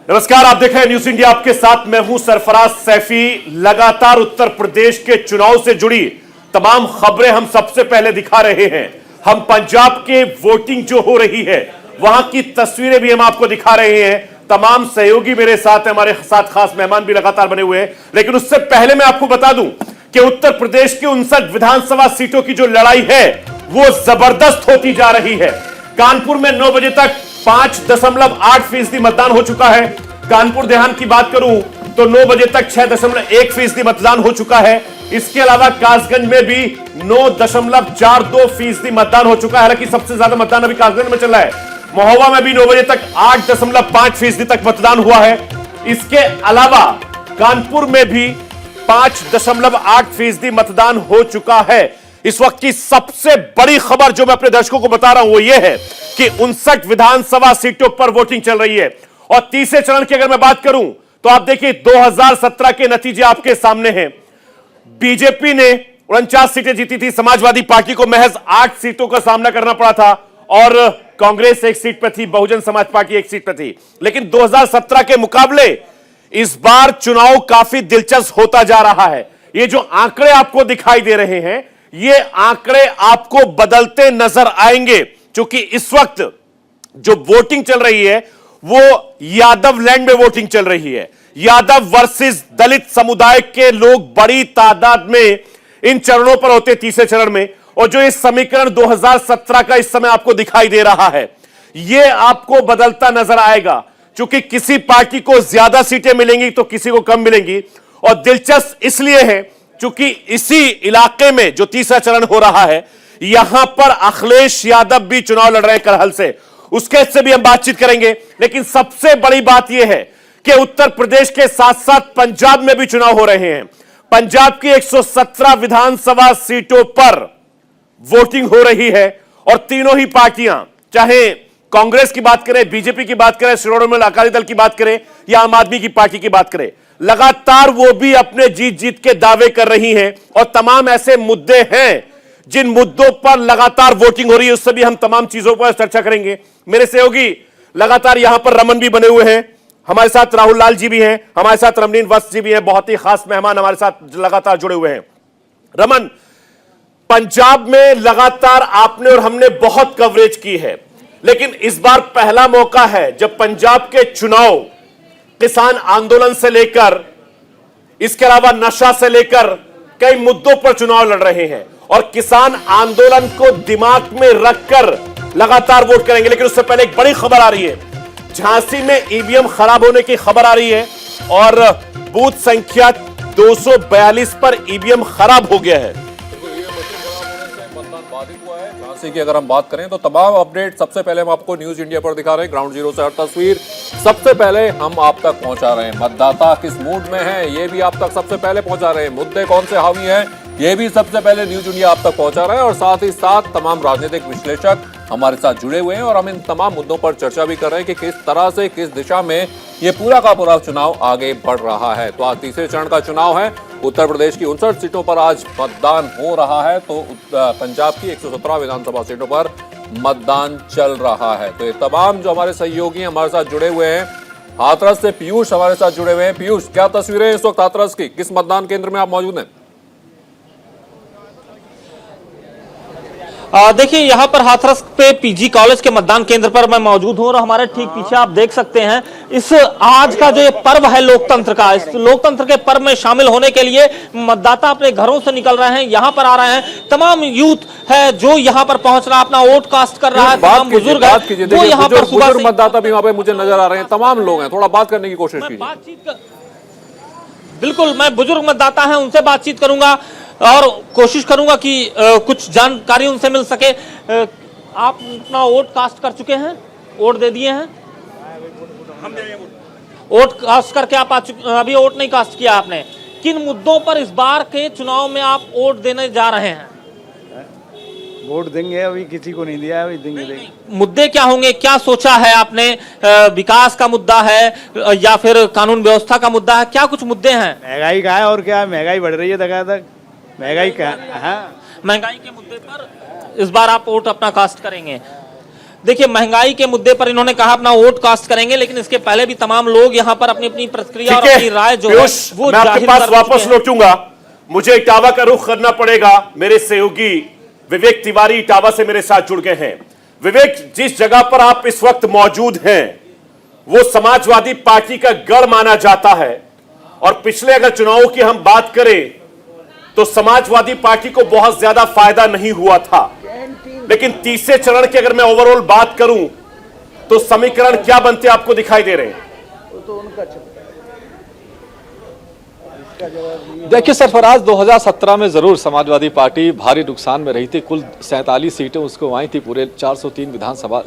नमस्कार, आप देख रहे हैं न्यूज इंडिया। आपके साथ मैं हूं सरफराज सैफी। लगातार उत्तर प्रदेश के चुनाव से जुड़ी तमाम खबरें हम सबसे पहले दिखा रहे हैं। हम पंजाब के वोटिंग जो हो रही है वहां की तस्वीरें भी हम आपको दिखा रहे हैं। तमाम सहयोगी मेरे साथ हैं, हमारे साथ खास मेहमान भी लगातार बने हुए हैं। लेकिन उससे पहले मैं आपको बता दूं कि उत्तर प्रदेश की 59 विधानसभा सीटों की जो लड़ाई है वो जबरदस्त होती जा रही है। कानपुर में 9 बजे तक 5.8% मतदान हो चुका है। कानपुर देहात की बात करूं तो 9 बजे तक 6.1% मतदान हो चुका है। इसके अलावा कासगंज में भी 9.42% मतदान हो चुका है। हालांकि सबसे ज्यादा मतदान अभी कासगंज में चल रहा है। महोबा में भी 9 बजे तक 8.5% तक मतदान हुआ है। इसके अलावा कानपुर में भी 5.8% मतदान हो चुका है। इस वक्त की सबसे बड़ी खबर जो मैं अपने दर्शकों को बता रहा हूं वो ये है कि 59 विधानसभा सीटों पर वोटिंग चल रही है। और तीसरे चरण की अगर मैं बात करूं तो आप देखिए 2017 के नतीजे आपके सामने हैं। बीजेपी ने 49 सीटें जीती थी, समाजवादी पार्टी को महज 8 सीटों का सामना करना पड़ा था और कांग्रेस 1 सीट पर थी, बहुजन समाज पार्टी 1 सीट पर थी। लेकिन 2017 के मुकाबले इस बार चुनाव काफी दिलचस्प होता जा रहा है। ये जो आंकड़े आपको दिखाई दे रहे हैं ये आंकड़े आपको बदलते नजर आएंगे, क्योंकि इस वक्त जो वोटिंग चल रही है वो यादव लैंड में वोटिंग चल रही है। यादव वर्सेस दलित समुदाय के लोग बड़ी तादाद में इन चरणों पर होते, तीसरे चरण में। और जो ये समीकरण 2017 का इस समय आपको दिखाई दे रहा है ये आपको बदलता नजर आएगा, क्योंकि किसी पार्टी को ज्यादा सीटें मिलेंगी तो किसी को कम मिलेंगी। और दिलचस्प इसलिए है क्योंकि इसी इलाके में जो तीसरा चरण हो रहा है यहां पर अखिलेश यादव भी चुनाव लड़ रहे हैं करहल से। उसके से भी हम बातचीत करेंगे। लेकिन सबसे बड़ी बात यह है कि उत्तर प्रदेश के साथ साथ पंजाब में भी चुनाव हो रहे हैं। पंजाब की 117 विधानसभा सीटों पर वोटिंग हो रही है और तीनों ही पार्टियां, चाहे कांग्रेस की बात करें, बीजेपी की बात करें, शिरोमणि अकाली दल की बात करें या आम आदमी की पार्टी की बात करें, लगातार वो भी अपने जीत के दावे कर रही हैं। और तमाम ऐसे मुद्दे हैं जिन मुद्दों पर लगातार वोटिंग हो रही है, उससे भी हम तमाम चीजों पर चर्चा करेंगे। मेरे सहयोगी लगातार यहां पर रमन भी बने हुए हैं, हमारे साथ राहुल लाल जी भी हैं, हमारे साथ रमनीन वत्स जी भी हैं, बहुत ही खास मेहमान हमारे साथ लगातार जुड़े हुए हैं। रमन, पंजाब में लगातार आपने और हमने बहुत कवरेज की है, लेकिन इस बार पहला मौका है जब पंजाब के चुनाव किसान आंदोलन से लेकर, इसके अलावा नशा से लेकर कई मुद्दों पर चुनाव लड़ रहे हैं और किसान आंदोलन को दिमाग में रखकर लगातार वोट करेंगे। लेकिन उससे पहले एक बड़ी खबर आ रही है, झांसी में ईवीएम खराब होने की खबर आ रही है और बूथ संख्या 242 पर ईवीएम खराब हो गया है। झांसी की अगर हम बात करें तो तमाम अपडेट सबसे पहले हम आपको न्यूज इंडिया पर दिखा रहे हैं। ग्राउंड जीरो से हर तस्वीर सबसे पहले हम आप तक पहुंचा रहे हैं। मतदाता किस मूड में है ये भी आप तक सबसे पहले पहुंचा रहे हैं। मुद्दे कौन से हावी हैं ये भी सबसे पहले न्यूज इंडिया आप तक पहुंचा रहा है। और साथ ही साथ तमाम राजनीतिक विश्लेषक हमारे साथ जुड़े हुए हैं और हम इन तमाम मुद्दों पर चर्चा भी कर रहे हैं कि किस तरह से, किस दिशा में ये पूरा का पूरा चुनाव आगे बढ़ रहा है। तो आज तीसरे चरण का चुनाव है। उत्तर प्रदेश की 59 सीटों पर आज मतदान हो रहा है, तो पंजाब की 117 विधानसभा सीटों पर मतदान चल रहा है। तो ये तमाम जो हमारे सहयोगी हमारे साथ जुड़े हुए हैं, हाथरस से पीयूष हमारे साथ जुड़े हुए हैं। पीयूष, क्या तस्वीरें इस वक्त हाथरस की, किस मतदान केंद्र में आप मौजूद हैं? देखिए यहाँ पर हाथरस पे पीजी कॉलेज के मतदान केंद्र पर मैं मौजूद हूँ और हमारे ठीक पीछे आप देख सकते हैं इस आज का जो ये पर्व है लोकतंत्र का, इस लोकतंत्र के पर्व में शामिल होने के लिए मतदाता अपने घरों से निकल रहे हैं, यहाँ पर आ रहे हैं। तमाम यूथ है जो यहाँ पर पहुंच रहा है, अपना वोट कास्ट कर रहा है। तमाम बुजुर्ग है वो यहाँ पर सुबह मतदाता भी वहाँ पे मुझे नजर आ रहे हैं, तमाम लोग हैं। थोड़ा बात करने की कोशिश कीजिए। बिल्कुल, मैं बुजुर्ग मतदाता है उनसे बातचीत करूंगा और कोशिश करूंगा कि कुछ जानकारी उनसे मिल सके। आप अपना वोट कास्ट कर चुके हैं, वोट दे दिए हैं? वोट कास्ट करके आप अभी वोट नहीं कास्ट किया आपने। किन मुद्दों पर इस बार के चुनाव में आप वोट देने जा रहे हैं? वोट देंगे, अभी किसी को नहीं दिया है, अभी देंगे। मुद्दे क्या होंगे, क्या सोचा है आपने? विकास का मुद्दा है या फिर कानून व्यवस्था का मुद्दा है, क्या कुछ मुद्दे हैं? महंगाई का है और क्या, महंगाई बढ़ रही है तक महंगाई का। हाँ, महंगाई के मुद्दे पर इस बार आप वोट अपना कास्ट करेंगे। देखिए महंगाई के मुद्दे पर इन्होंने कहा अपना वोट कास्ट करेंगे, लेकिन इसके पहले भी तमाम लोग यहाँ पर अपनी अपनी प्रतिक्रिया और अपनी राय जो है वो मैं आपके पास वापस लौटूंगा। मुझे इटावा का रुख करना पड़ेगा। मेरे सहयोगी विवेक तिवारी इटावा से मेरे साथ जुड़ गए हैं। विवेक, जिस जगह पर आप इस वक्त मौजूद हैं वो समाजवादी पार्टी का गढ़ माना जाता है, और पिछले अगर चुनावों की हम बात करें तो समाजवादी पार्टी को बहुत ज्यादा फायदा नहीं हुआ था, लेकिन तीसरे चरण की अगर मैं ओवरऑल बात करूं तो समीकरण क्या बनते आपको दिखाई दे रहे हैं? देखिए सरफराज, 2017 में जरूर समाजवादी पार्टी भारी नुकसान में रही थी। कुल 47 सीटें उसको आई थी पूरे 403 विधानसभा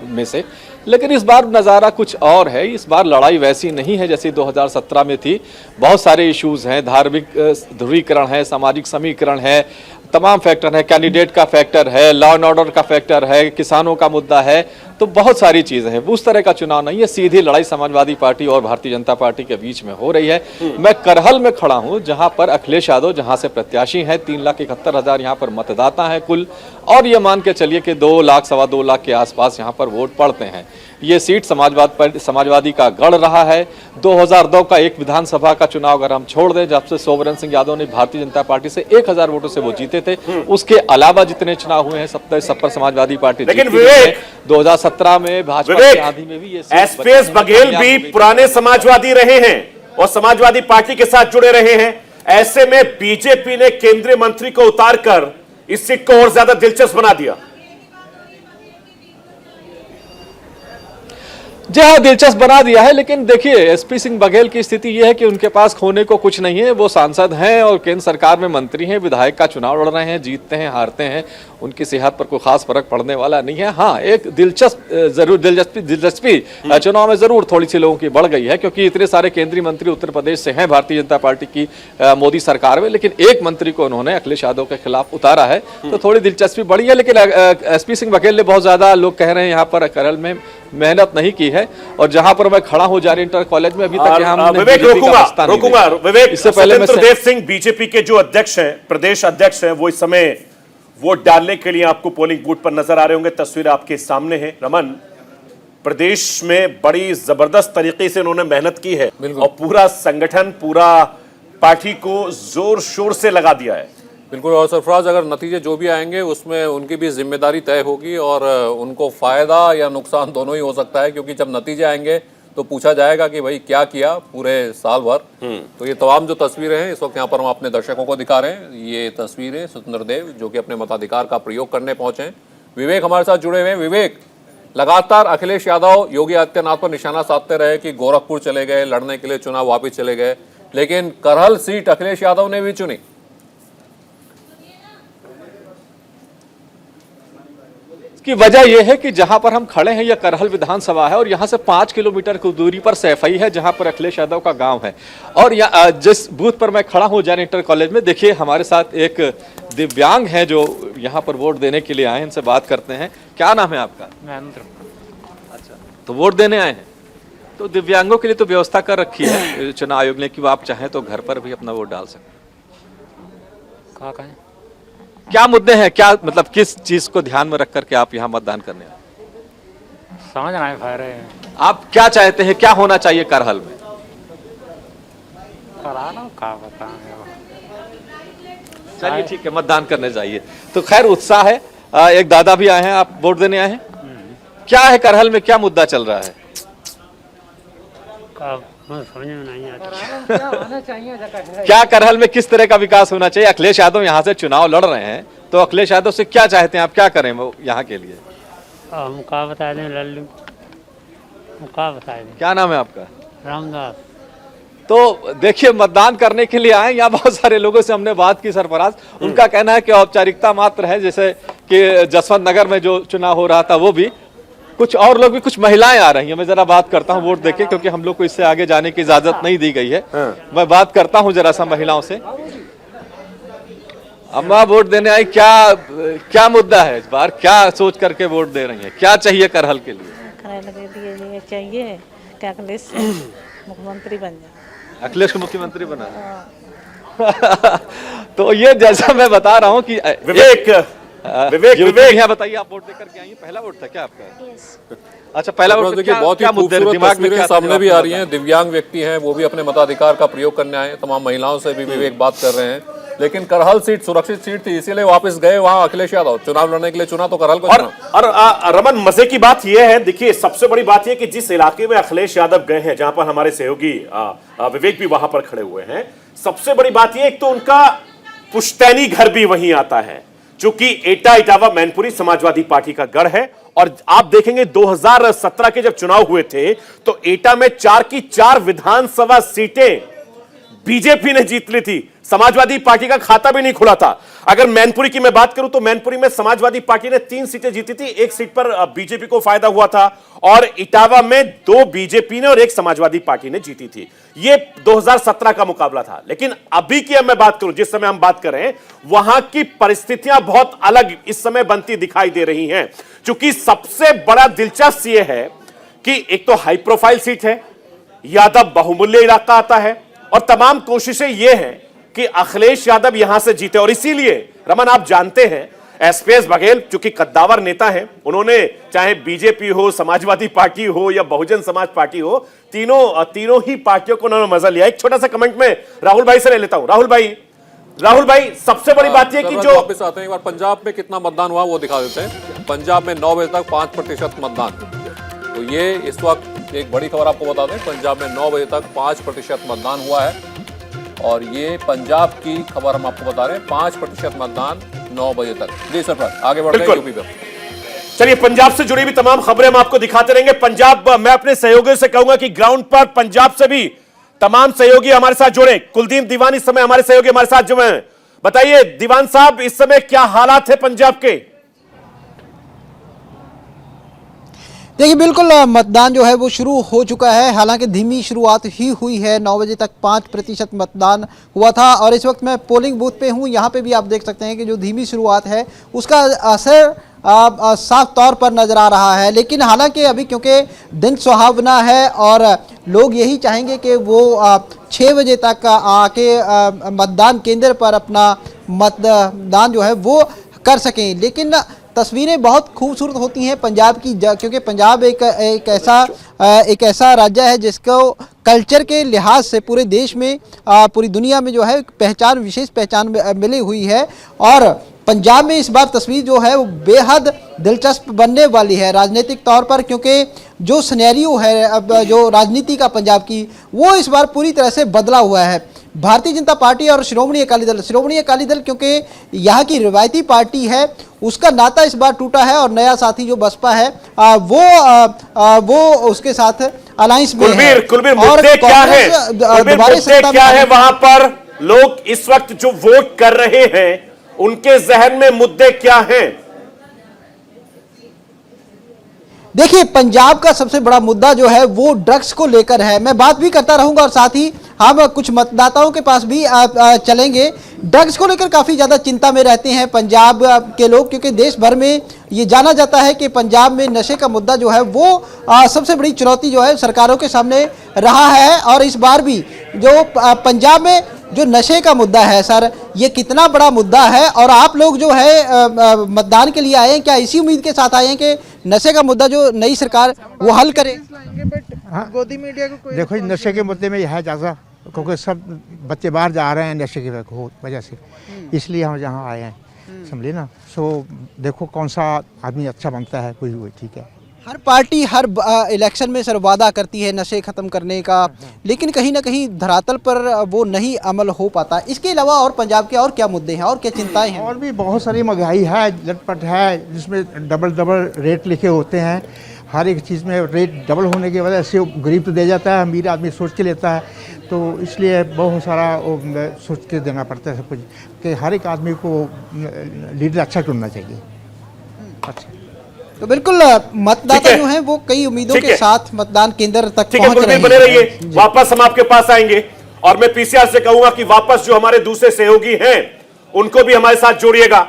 में से, लेकिन इस बार नज़ारा कुछ और है। इस बार लड़ाई वैसी नहीं है जैसी 2017 में थी। बहुत सारे इश्यूज हैं, धार्मिक ध्रुवीकरण है, सामाजिक समीकरण है, तमाम फैक्टर है, कैंडिडेट का फैक्टर है, लॉ एंड ऑर्डर का फैक्टर है, किसानों का मुद्दा है, तो बहुत सारी चीजें हैं। उस तरह का चुनाव नहीं है, सीधी लड़ाई समाजवादी पार्टी और भारतीय जनता पार्टी के बीच में हो रही है। मैं करहल में खड़ा हूं जहां पर अखिलेश यादव जहां से प्रत्याशी हैं, 3,71,000 यहां पर मतदाता हैं कुल, और ये मान के चलिए कि 2 लाख सवा 2 लाख के आसपास यहां पर वोट पड़ते हैं। ये सीट समाजवादी का गढ़ रहा है। 2002 का एक विधानसभा का चुनाव अगर हम छोड़ दें, जब से सोवरन सिंह यादव ने भारतीय जनता पार्टी से 1000 वोटों से वो जीते थे, उसके अलावा जितने चुनाव हुए हैं सब पर समाजवादी पार्टी लेकिन जीती है। 2017 में भाजपा की आंधी में भी ये एसपीएस बघेल भी पुराने समाजवादी रहे हैं और समाजवादी पार्टी के साथ जुड़े रहे हैं। ऐसे में बीजेपी ने केंद्रीय मंत्री को उतारकर इस सीट को और ज्यादा दिलचस्प बना दिया। जी हाँ, दिलचस्प बना दिया है। लेकिन देखिए, एसपी सिंह बघेल की स्थिति यह है कि उनके पास खोने को कुछ नहीं है। वो सांसद हैं और केंद्र सरकार में मंत्री हैं, विधायक का चुनाव लड़ रहे हैं, जीतते हैं हारते हैं, उनकी सेहत पर कोई खास फर्क पड़ने वाला नहीं है। हाँ, एक दिलचस्पी चुनाव में जरूर थोड़ी सी लोगों की बढ़ गई है, क्योंकि इतने सारे केंद्रीय मंत्री उत्तर प्रदेश से हैं भारतीय जनता पार्टी की मोदी सरकार में, लेकिन एक मंत्री को उन्होंने अखिलेश यादव के खिलाफ उतारा है, तो थोड़ी दिलचस्पी बढ़ी है। लेकिन एसपी सिंह बघेल ने बहुत ज्यादा, लोग कह रहे हैं यहाँ पर करहल में मेहनत नहीं की है, और जहां पर मैं खड़ा हूं जारी इंटर कॉलेज में अभी तक यहाँ विवेक रोकूंगा विवेक, इससे पहले देव सिंह बीजेपी के जो अध्यक्ष हैं, प्रदेश अध्यक्ष हैं, वो इस समय वोट डालने के लिए आपको पोलिंग बूथ पर नजर आ रहे होंगे। तस्वीर आपके सामने है। रमन, प्रदेश में बड़ी जबरदस्त तरीके से उन्होंने मेहनत की है और पूरा संगठन, पूरा पार्टी को जोर शोर से लगा दिया है। बिल्कुल, और सरफराज, अगर नतीजे जो भी आएंगे उसमें उनकी भी जिम्मेदारी तय होगी और उनको फायदा या नुकसान दोनों ही हो सकता है, क्योंकि जब नतीजे आएंगे तो पूछा जाएगा कि भाई क्या किया पूरे साल भर। तो ये तमाम जो तस्वीरें हैं इस वक्त यहाँ पर हम अपने दर्शकों को दिखा रहे हैं, ये तस्वीरें स्वतंत्र देव जो कि अपने मताधिकार का प्रयोग करने पहुंचे हैं। विवेक हमारे साथ जुड़े हुए हैं। विवेक, लगातार अखिलेश यादव योगी आदित्यनाथ पर निशाना साधते रहे कि गोरखपुर चले गए लड़ने के लिए, चुनाव वापिस चले गए, लेकिन करहल सीट अखिलेश यादव ने भी चुनी। की वजह यह है कि जहां पर हम खड़े हैं यह करहल विधानसभा है, और यहां से 5 किलोमीटर की दूरी पर सैफई है जहां पर अखिलेश यादव का गांव है। और जिस बूथ पर मैं खड़ा हूं जैन इंटर कॉलेज में, देखिए हमारे साथ एक दिव्यांग है जो यहां पर वोट देने के लिए आए हैं, इनसे बात करते हैं। क्या नाम है आपका? महेंद्र। अच्छा, तो वोट देने आए हैं। तो दिव्यांगों के लिए तो व्यवस्था कर रखी है चुनाव आयोग ने कि आप चाहें तो घर पर भी अपना वोट डाल सकते हैं। क्या मुद्दे हैं, क्या मतलब किस चीज को ध्यान में रख करके आप यहाँ मतदान करने आए? समझ नहीं पा रहे हैं। आप क्या चाहते हैं, क्या होना चाहिए करहल में? क्या बताएं। चलिए ठीक है, मतदान करने जाइए। तो खैर उत्साह है। एक दादा भी आए हैं, आप वोट देने आए हैं। क्या है करहल में, क्या मुद्दा चल रहा है? समझ में नहीं आता। क्या करहल में किस तरह का विकास होना चाहिए? अखिलेश यादव यहाँ से चुनाव लड़ रहे हैं, तो अखिलेश यादव से क्या चाहते हैं आप, क्या करें वो यहाँ के लिए? हम क्या बता दें लल्लू, हम क्या बता दें। क्या नाम है आपका? रामदास। तो देखिए, मतदान करने के लिए आए। यहाँ बहुत सारे लोगों से हमने बात की सरफराज, उनका कहना है कि औपचारिकता मात्र है, जैसे कि जसवंत नगर में जो चुनाव हो रहा था वो भी, कुछ और लोग भी, कुछ महिलाएं आ रही हैं। मैं जरा बात करता हूं वोट देके, क्योंकि हम लोग को इससे आगे जाने की इजाजत नहीं दी गई है। मैं बात करता हूं जरा सा महिलाओं से। अम्मा, वोट देने आई, क्या मुद्दा है इस बार, क्या सोच करके वोट दे रही हैं, क्या चाहिए करहल के लिए? करहल के लिए ये चाहिए कि अखिलेश मुख्यमंत्री बन जाए। अखिलेश को मुख्यमंत्री बना तो ये जैसा मैं बता रहा हूँ कि विवेक, विवेक, विवेक बताइए, आप वोट देकर के आई हैं, पहला वोट था क्या आपका? अच्छा, पहला वोट देखिए, बहुत ही खूबसूरत तस्वीरें सामने भी आ रही हैं। दिव्यांग व्यक्ति हैं, वो भी अपने मताधिकार का प्रयोग करने आए। तमाम महिलाओं से भी विवेक बात कर रहे हैं, लेकिन करहल सीट सुरक्षित सीट थी, इसीलिए वापस गए वहां। अखिलेश यादव चुनाव लड़ने के लिए चुना तो करहल को चुना। और रमन, मजे की बात यह है, देखिए सबसे बड़ी बात यह कि जिस इलाके में अखिलेश यादव गए हैं, जहां पर हमारे सहयोगी विवेक भी वहां पर खड़े हुए हैं, सबसे बड़ी बात यह, एक तो उनका पुश्तैनी घर भी वहीं आता है, चूंकि एटा इटावा मैनपुरी समाजवादी पार्टी का गढ़ है। और आप देखेंगे 2017 के जब चुनाव हुए थे तो एटा में 4 की 4 विधानसभा सीटें बीजेपी ने जीत ली थी, समाजवादी पार्टी का खाता भी नहीं खुला था। अगर मैनपुरी की मैं बात करूं तो मैनपुरी में समाजवादी पार्टी ने 3 सीटें जीती थी, 1 सीट पर बीजेपी को फायदा हुआ था, और इटावा में 2 बीजेपी ने और 1 समाजवादी पार्टी ने जीती थी। यह 2017 का मुकाबला था। लेकिन अभी की मैं बात करूं, जिस समय हम बात कर रहे हैं, वहां की परिस्थितियां बहुत अलग इस समय बनती दिखाई दे रही हैं, क्योंकि सबसे बड़ा दिलचस्प यह है कि एक तो हाई प्रोफाइल सीट है, यादव बहुमूल्य इलाका आता है, और तमाम कोशिशें यह हैं कि अखिलेश यादव यहां से जीते। और इसीलिए रमन, आप जानते हैं, एसपीएस बघेल चूंकि कद्दावर नेता हैं, उन्होंने चाहे बीजेपी हो, समाजवादी पार्टी हो या बहुजन समाज पार्टी हो, तीनों ही पार्टियों को उन्होंने मजा लिया। एक छोटा सा कमेंट में राहुल भाई से ले लेता हूं। राहुल भाई, सबसे बड़ी बात यह कि जो वापस आते हैं, एक बार पंजाब में कितना मतदान हुआ वो दिखा देते हैं। पंजाब में 9 बजे तक 5% मतदान, तो ये इस वक्त एक बड़ी खबर आपको बता दें, पंजाब में 9 बजे तक 5% मतदान हुआ है। और ये पंजाब की खबर हम आपको बता रहे हैं, 5% मतदान 9 बजे तक। जी सर, आगे बढ़ते हैं यूपी पर। चलिए, पंजाब से जुड़ी भी तमाम खबरें हम आपको दिखाते रहेंगे। पंजाब, मैं अपने सहयोगियों से कहूंगा कि ग्राउंड पर पंजाब से भी तमाम सहयोगी हमारे साथ जुड़े। कुलदीप दीवान इस समय हमारे सहयोगी हमारे साथ जुड़े हैं। बताइए दीवान साहब, इस समय क्या हालात है पंजाब के? देखिए, बिल्कुल मतदान जो है वो शुरू हो चुका है। हालांकि धीमी शुरुआत ही हुई है। 9 बजे तक 5% मतदान हुआ था, और इस वक्त मैं पोलिंग बूथ पे हूँ। यहाँ पे भी आप देख सकते हैं कि जो धीमी शुरुआत है उसका असर साफ तौर पर नज़र आ रहा है। लेकिन हालांकि अभी क्योंकि दिन सुहावना है और लोग यही चाहेंगे कि वो 6 बजे तक आके मतदान केंद्र पर अपना मतदान जो है वो कर सकें। लेकिन तस्वीरें बहुत खूबसूरत होती हैं पंजाब की, क्योंकि पंजाब एक ऐसा राज्य है जिसको कल्चर के लिहाज से पूरे देश में, पूरी दुनिया में जो है पहचान, विशेष पहचान मिली हुई है। और पंजाब में इस बार तस्वीर जो है वो बेहद दिलचस्प बनने वाली है राजनीतिक तौर पर, क्योंकि जो सिनेरियो है अब जो राजनीति का पंजाब की, वो इस बार पूरी तरह से बदला हुआ है। भारतीय जनता पार्टी और श्रोमणी अकाली दल क्योंकि यहाँ की रिवायती पार्टी है, उसका नाता इस बार टूटा है, और नया साथी जो बसपा है वो उसके साथ अलायंस में है। कुलबीर, मुद्दे क्या है वहां पर? लोग इस वक्त जो वोट कर रहे हैं उनके जहन में मुद्दे क्या हैं? देखिए, पंजाब का सबसे बड़ा मुद्दा जो है वो ड्रग्स को लेकर है। मैं बात भी करता रहूंगा और साथ ही हम कुछ मतदाताओं के पास भी चलेंगे। ड्रग्स को लेकर काफ़ी ज़्यादा चिंता में रहते हैं पंजाब के लोग, क्योंकि देश भर में ये जाना जाता है कि पंजाब में नशे का मुद्दा जो है वो सबसे बड़ी चुनौती जो है सरकारों के सामने रहा है। और इस बार भी जो पंजाब में जो नशे का मुद्दा है सर, ये कितना बड़ा मुद्दा है, और आप लोग जो है मतदान के लिए आए हैं, क्या इसी उम्मीद के साथ आए हैं कि नशे का मुद्दा जो नई सरकार वो हल करे? हाँ, गोदी मीडिया को देखो, नशे के मुद्दे में यह है ज़्यादा, क्योंकि सब बच्चे बाहर जा रहे हैं नशे की वजह से, इसलिए हम यहाँ आए हैं, समझे ना। सो देखो कौन सा आदमी अच्छा बनता है, कोई ठीक है। हर पार्टी हर इलेक्शन में सर वादा करती है नशे ख़त्म करने का, लेकिन कहीं ना कहीं धरातल पर वो नहीं अमल हो पाता। इसके अलावा और पंजाब के और क्या मुद्दे हैं और क्या चिंताएं हैं? और भी बहुत सारी महंगाई है, लटपट है, जिसमें डबल रेट लिखे होते हैं। हर एक चीज़ में रेट डबल होने की वजह से गरीब तो दे जाता है, अमीर आदमी सोच के लेता है, तो इसलिए बहुत सारा सोच के देना पड़ता है सब कुछ, कि हर एक आदमी को लीडर अच्छा चुनना चाहिए। अच्छा, तो बिल्कुल मतदाता जो हैं वो कई उम्मीदों के साथ मतदान केंद्र तक पहुंच रहे हैं। बने रहिए, वापस हम आपके पास आएंगे, और मैं पीसीआर से कहूंगा कि वापस जो हमारे दूसरे सहयोगी हैं उनको भी हमारे साथ जोड़िएगा।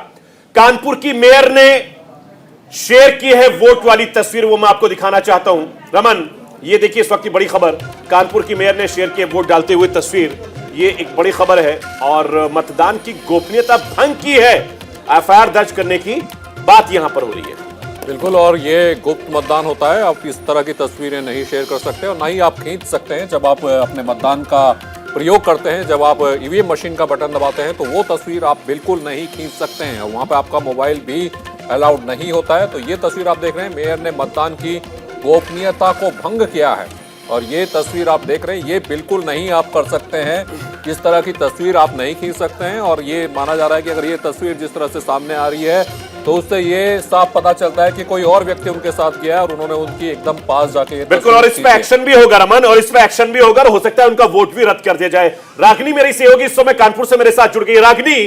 कानपुर की मेयर ने शेयर की है वोट वाली तस्वीर, वो मैं आपको दिखाना चाहता हूं। रमन, ये देखिए इस वक्त की बड़ी खबर, कानपुर की मेयर ने शेयर की वोट डालते हुए तस्वीर, ये एक बड़ी खबर है, और मतदान की गोपनीयता भंग की है एफआईआर दर्ज करने की बात यहां पर हो रही है। बिल्कुल, और ये गुप्त मतदान होता है, आप इस तरह की तस्वीरें नहीं शेयर कर सकते और ना ही आप खींच सकते हैं। जब आप अपने मतदान का प्रयोग करते हैं, जब आप ईवीएम मशीन का बटन दबाते हैं, तो वो तस्वीर आप बिल्कुल नहीं खींच सकते हैं और वहां पे आपका मोबाइल भी अलाउड नहीं होता है। तो ये तस्वीर आप देख रहे हैं, मेयर ने मतदान की गोपनीयता को भंग किया है और ये तस्वीर आप देख रहे हैं, ये बिल्कुल नहीं आप कर सकते हैं। इस तरह की तस्वीर आप नहीं खींच सकते हैं और ये माना जा रहा है कि अगर ये तस्वीर जिस तरह से सामने आ रही है तो उससे ये साफ पता चलता है कि कोई और व्यक्ति उनके साथ गया है और उन्होंने उनकी एकदम पास जाके बिल्कुल, और इस पे एक्शन भी होगा रमन, और इस पे एक्शन भी होगा, हो सकता है उनका वोट भी रद्द कर दिया जाए। रागिनी मेरी सहयोगी इस समय कानपुर से मेरे साथ जुड़ गई। रागिनी,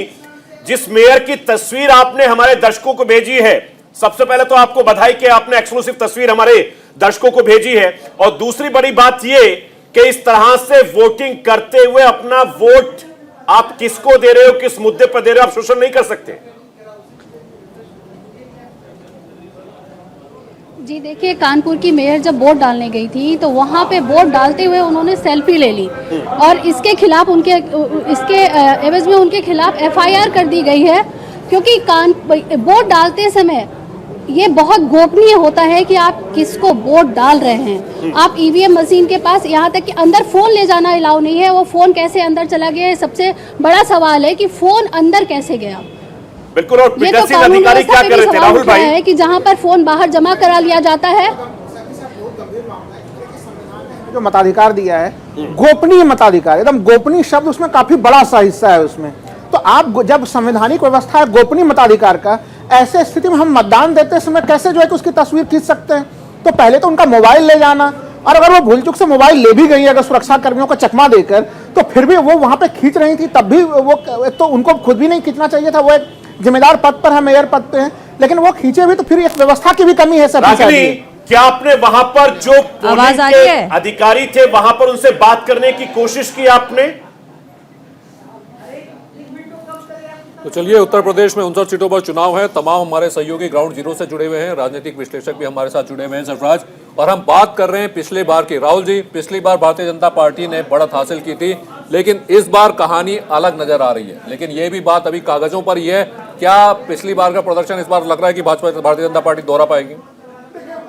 जिस मेयर की तस्वीर आपने हमारे दर्शकों को भेजी है, सबसे पहले तो आपको बधाई कि आपने एक्सक्लूसिव तस्वीर हमारे दर्शकों को भेजी है, और दूसरी बड़ी बात यह कि इस तरह से वोटिंग करते हुए अपना वोट आप किसको दे रहे हो, किस मुद्दे पर दे रहे हो, आप शोषण नहीं कर सकते। जी देखिए, कानपुर की मेयर जब वोट डालने गई थी तो वहाँ पे वोट डालते हुए उन्होंने सेल्फी ले ली और इसके खिलाफ इसके एवज में उनके खिलाफ एफआईआर कर दी गई है, क्योंकि वोट डालते समय ये बहुत गोपनीय होता है कि आप किसको वोट डाल रहे हैं। आप ईवीएम मशीन के पास, यहाँ तक कि अंदर फोन ले जाना अलाउ नहीं है। वो फोन कैसे अंदर चला गया है, सबसे बड़ा सवाल है कि फोन अंदर कैसे गया। बिल्कुल, और पीठासीन अधिकारी क्या कर रहे थे राहुल भाई? है कि जहां पर फोन बाहर जमा करा लिया जाता है, जो मताधिकार दिया है गोपनीय मताधिकार, एकदम गोपनीय शब्द उसमें काफी बड़ा सा हिस्सा है उसमें। तो आप जब संवैधानिक व्यवस्था है गोपनीय मताधिकार का, ऐसे स्थिति में हम मतदान देते समय कैसे जो है कि उसकी तस्वीर खींच सकते हैं? तो पहले तो उनका मोबाइल ले जाना, और अगर वो भूल चूक से मोबाइल ले भी गई अगर सुरक्षा कर्मियों को चकमा देकर, तो फिर भी वो वहां पे खींच रही थी, तब भी वो तो उनको खुद भी नहीं खींचना चाहिए था। वो एक जिम्मेदार पद पर है, मेयर पद पे है, लेकिन वो खींचे भी, तो फिर एक व्यवस्था की भी कमी है। सर, क्या आपने वहां पर जो पोलिंग के अधिकारी थे वहां पर उनसे बात करने की कोशिश की आपने? तो चलिए, उत्तर प्रदेश में 59 सीटों पर चुनाव है। तमाम हमारे सहयोगी ग्राउंड जीरो से जुड़े हुए हैं, राजनीतिक विश्लेषक भी हमारे साथ जुड़े हुए हैं सरफराज, और हम बात कर रहे हैं पिछले बार की। राहुल जी, पिछली बार भारतीय जनता पार्टी ने बढ़त हासिल की थी, लेकिन इस बार कहानी अलग नजर आ रही है। लेकिन यह भी बात अभी कागजों पर ही है। क्या पिछली बार का प्रदर्शन इस बार लग रहा है कि भारतीय जनता पार्टी दोहरा पाएगी?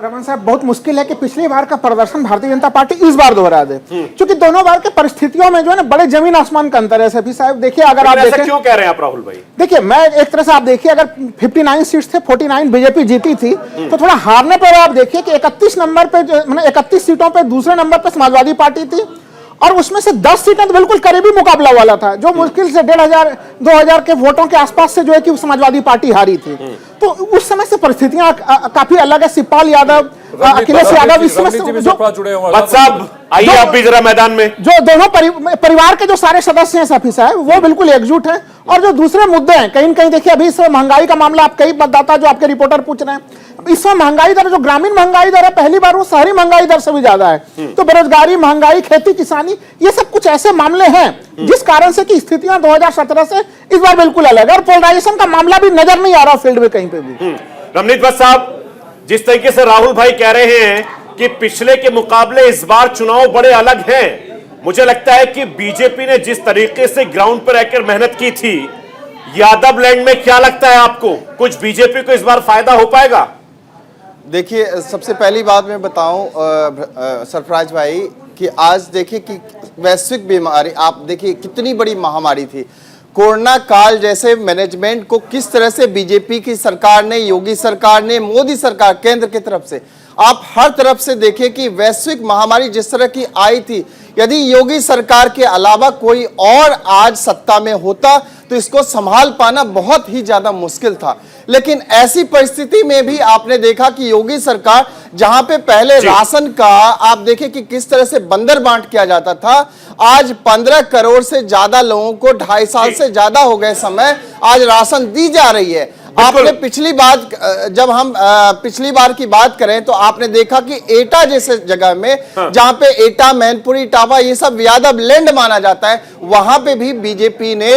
रमन साहब, बहुत मुश्किल है कि पिछली बार का प्रदर्शन भारतीय जनता पार्टी इस बार दोहरा दे, क्योंकि दोनों बार के परिस्थितियों में जो है ना बड़े जमीन आसमान का अंतर है। सभी साहब देखिए, अगर आप देखें, क्यों कह रहे हैं आप राहुल भाई? देखिए, मैं एक तरह से आप देखिए, अगर 59 सीट्स थे, 49 बीजेपी जीती थी, तो थोड़ा हारने पर आप देखिए कि 31 नंबर पे, मतलब 31 सीटों पे दूसरे नंबर पे समाजवादी पार्टी थी, और उसमें से 10 सीटें तो बिल्कुल करीबी मुकाबला वाला था, जो मुश्किल से 1,500-2,000 के वोटों के आसपास से जो है कि समाजवादी पार्टी हारी थी। तो उस समय से परिस्थितियां काफी अलग है। शिवपाल यादव, अखिलेश यादव, इस समय साहब आइए आप भी जरा मैदान में। जो दोनों परिवार के जो सारे सदस्य हैं सफी साहब, वो बिल्कुल एकजुट हैं, और जो दूसरे मुद्दे हैं कहीं न कहीं देखिए, अभी इस महंगाई का मामला, आप कई मतदाता जो आपके रिपोर्टर पूछ रहे हैं, इस समय महंगाई दर, जो ग्रामीण महंगाई दर है, पहली बार वो शहरी महंगाई दर से भी ज्यादा है। तो बेरोजगारी, महंगाई, खेती किसानी, ये सब कुछ ऐसे मामले हैं जिस कारण से कि स्थितियां 2017 से इस बार बिल्कुल अलग है, और पोलराइजेशन का मामला भी नजर नहीं आ रहा फील्ड में कहीं पे भी। रमनीत भट्ट साहब, जिस तरीके से राहुल भाई कह रहे हैं कि पिछले के मुकाबले इस बार चुनाव बड़े अलग हैं, मुझे लगता है कि बीजेपी ने जिस तरीके से ग्राउंड पर रहकर मेहनत की थी यादव लैंड में, क्या लगता है आपको कुछ बीजेपी को इस बार फायदा हो पाएगा? देखिए, सबसे पहली बात मैं बताऊं सरफराज भाई कि आज देखिए कि वैश्विक बीमारी, आप देखिए कितनी बड़ी महामारी थी कोरोना काल, जैसे मैनेजमेंट को किस तरह से बीजेपी की सरकार ने, योगी सरकार ने, मोदी सरकार केंद्र की तरफ से, आप हर तरफ से देखिए कि वैश्विक महामारी जिस तरह की आई थी, यदि योगी सरकार के अलावा कोई और आज सत्ता में होता तो इसको संभाल पाना बहुत ही ज्यादा मुश्किल था। लेकिन ऐसी परिस्थिति में भी आपने देखा कि योगी सरकार, जहां पे पहले राशन का आप देखें कि किस तरह से बंदर बांट किया जाता था, आज 15 करोड़ से ज्यादा लोगों को 2.5 साल से ज्यादा हो गए समय आज राशन दी जा रही है। आपने पिछली बात, जब हम पिछली बार की बात करें तो आपने देखा कि एटा जैसे जगह में, जहां पे एटा, मैनपुरी, इटावा ये सब यादव लैंड माना जाता है, वहां पे भी बीजेपी ने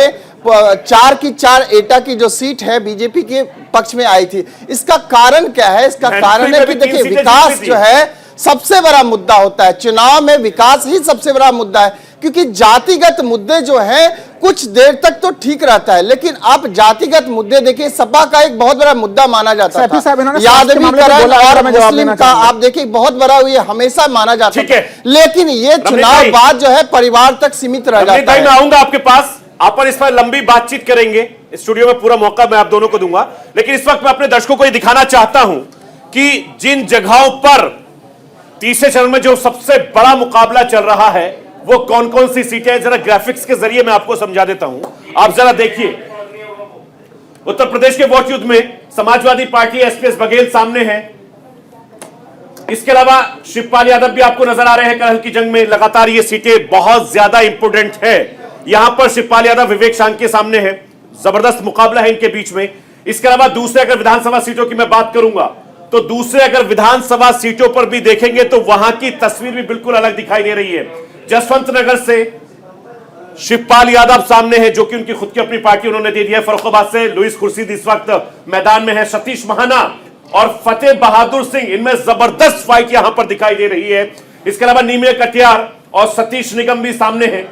4 की 4 एटा की जो सीट है बीजेपी के पक्ष में आई थी। इसका कारण क्या है? इसका कारण है कि देखिए, विकास जो है सबसे बड़ा मुद्दा होता है चुनाव में, विकास ही सबसे बड़ा मुद्दा है, क्योंकि जातिगत मुद्दे जो हैं कुछ देर तक तो ठीक रहता है, लेकिन आप जातिगत मुद्दे देखिए, सपा का एक बहुत बड़ा मुद्दा माना जाता सैफी साहब, था, इन्होंने यादवीकरण और मैं जवाब मुस्लिम देना का, चाहूंगा। आप देखिए बहुत बड़ा ये हमेशा माना जाता ठीक है। था, लेकिन ये चुनाव बाद जो है परिवार तक सीमित रह जाता मैं है। आऊंगा आपके पास, अपन इस पर लंबी बातचीत करेंगे, स्टूडियो में पूरा मौका मैं आप दोनों को दूंगा, लेकिन इस वक्त मैं अपने दर्शकों को ये दिखाना चाहता हूं कि जिन जगहों पर तीसरे चरण में जो सबसे बड़ा मुकाबला चल रहा है वो कौन कौन सी सीटें हैं, जरा ग्राफिक्स के जरिए मैं आपको समझा देता हूं। आप जरा देखिए, उत्तर प्रदेश के वोट युद्ध में समाजवादी पार्टी एसपीएस बघेल सामने है, इसके अलावा शिवपाल यादव भी आपको नजर आ रहे हैं कल की जंग में। लगातार ये सीटें बहुत ज्यादा इंपोर्टेंट है। यहां पर शिवपाल यादव विवेक शांग के सामने है, जबरदस्त मुकाबला है इनके बीच में। इसके अलावा दूसरे अगर विधानसभा सीटों की मैं बात करूंगा तो दूसरे अगर विधानसभा सीटों पर भी देखेंगे तो वहां की तस्वीर भी बिल्कुल अलग दिखाई दे रही है। जसवंत नगर से शिवपाल यादव सामने है, जो कि उनकी खुद की अपनी पार्टी उन्होंने दे दिया है। फर्रुखाबाद से लुईस खुर्शीद इस वक्त मैदान में है। सतीश महाना और फतेह बहादुर सिंह, इनमें जबरदस्त फाइट यहां पर दिखाई दे रही है। इसके अलावा नीमे कटियार और सतीश निगम भी सामने हैं।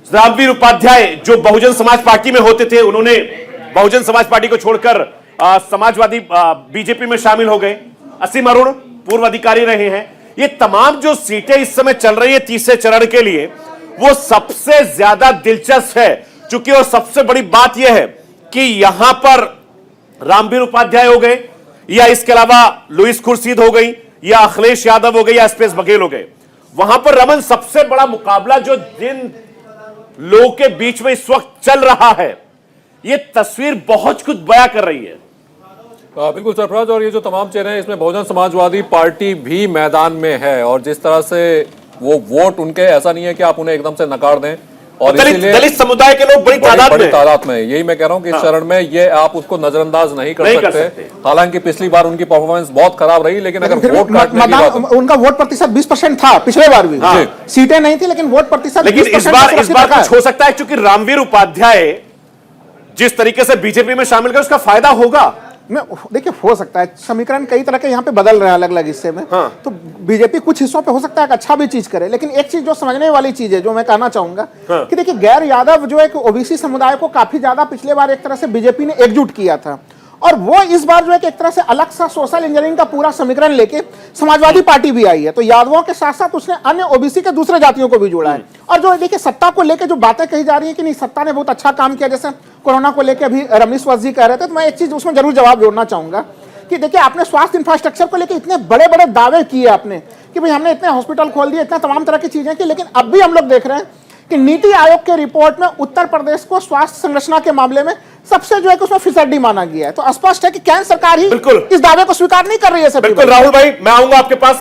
रामवीर उपाध्याय जो बहुजन समाज पार्टी में होते थे, उन्होंने बहुजन समाज पार्टी को छोड़कर समाजवादी बीजेपी में शामिल हो गए। असीम अरुण पूर्व अधिकारी रहे हैं। ये तमाम जो सीटें इस समय चल रही है तीसरे चरण के लिए, वो सबसे ज्यादा दिलचस्प है चूंकि, और सबसे बड़ी बात यह है कि यहां पर रामवीर उपाध्याय हो गए, या इसके अलावा लुईस खुर्शीद हो गई, या अखिलेश यादव हो गए, या एसपीएस बघेल हो गए। वहां पर रमन सबसे बड़ा मुकाबला जो जिन लोगों के बीच में इस वक्त चल रहा है, ये तस्वीर बहुत कुछ बयां कर रही है। बिल्कुल सरफराज, और ये जो तमाम चेहरे हैं इसमें बहुजन समाजवादी पार्टी भी मैदान में है, और जिस तरह से वो वोट उनके, ऐसा नहीं है कि आप उन्हें एकदम से नकार दें, और दलित समुदाय के लोग बड़ी तादाद में, यही मैं कह रहा हूं कि इस चरण में ये आप उसको नजरअंदाज नहीं कर सकते। हालांकि पिछली बार उनकी परफॉर्मेंस बहुत खराब रही, लेकिन अगर वोट काटने की बात, उनका वोट प्रतिशत 20% था पिछले बार भी। सीटें नहीं थी लेकिन वोट प्रतिशत, लेकिन इस बार कुछ हो सकता है क्योंकि रामवीर उपाध्याय जिस तरीके से बीजेपी में शामिल कर, उसका फायदा होगा। देखिए हो सकता है, समीकरण कई तरह के यहाँ पे बदल रहे हैं अलग अलग हिस्से में। तो बीजेपी कुछ हिस्सों पे हो सकता है अच्छा भी चीज करे, लेकिन एक चीज जो समझने वाली चीज है, जो मैं कहना चाहूंगा कि देखिए गैर यादव जो एक ओबीसी समुदाय को काफी ज्यादा पिछले बार एक तरह से बीजेपी ने एकजुट किया था, और वो इस बार जो है एक तरह से अलग सा सोशल इंजीनियरिंग का पूरा समीकरण लेके समाजवादी पार्टी भी आई है। तो यादवों के साथ साथ उसने अन्य ओबीसी के दूसरे जातियों को भी जोड़ा है। और जो देखिए सत्ता को लेकर जो बातें कही जा रही है कि नहीं सत्ता ने बहुत अच्छा काम किया, जैसे कोरोना को लेकर अभी रमेश वत्स जी कह रहे थे, तो मैं एक चीज उसमें जरूर जवाब जोड़ना चाहूंगा कि देखिए आपने स्वास्थ्य इंफ्रास्ट्रक्चर को लेकर इतने बड़े बड़े दावे किए आपने कि भाई हमने इतने हॉस्पिटल खोल दिए, इतना तमाम तरह की चीजें की, लेकिन अब भी हम लोग देख रहे हैं कि नीति आयोग के रिपोर्ट में उत्तर प्रदेश को स्वास्थ्य संरचना के मामले में सबसे जो है कि उसमें फिसड्डी माना गया है। तो स्पष्ट है कि केंद्र सरकार ही इस दावे को स्वीकार नहीं कर रही है। बिल्कुल राहुल भाई, मैं आऊंगा आपके पास।